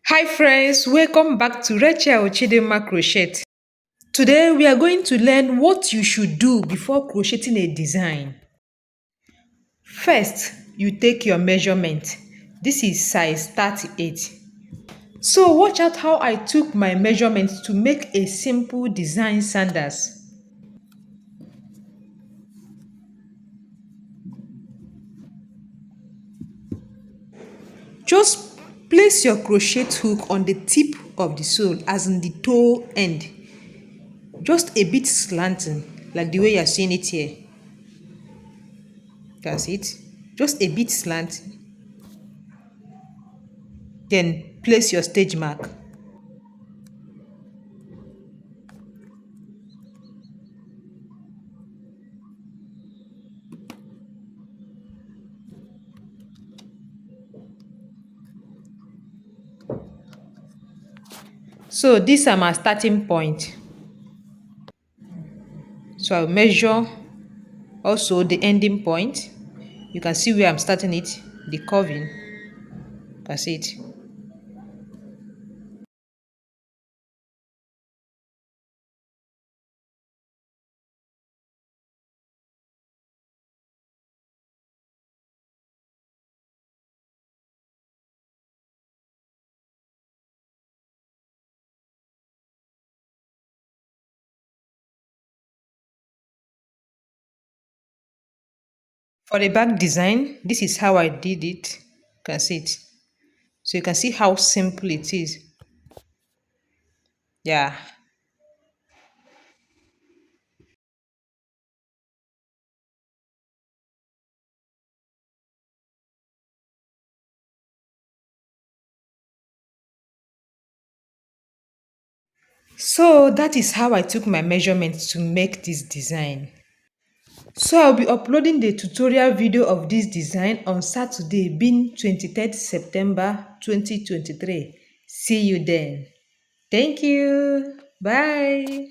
Hi friends, welcome back to Rachel Chidema Crochet. Today we are going to learn what you should do before crocheting a design. First, you take your measurement. This is size 38. So watch out how I took my measurements to make a simple design sandals. Just place your crochet hook on the tip of the sole, as in the toe end. Just a bit slanting, like the way you're seeing it here. That's it. Just a bit slanting. Then place your stage mark. So these are my starting point. So I'll measure also the ending point. You can see where I'm starting it, the curving. That's it. For the back design, this is how I did it. You can see it. So you can see how simple it is. Yeah. So that is how I took my measurements to make this design. So I'll be uploading the tutorial video of this design on Saturday, being 23rd September 2023. See you then. Thank you. Bye.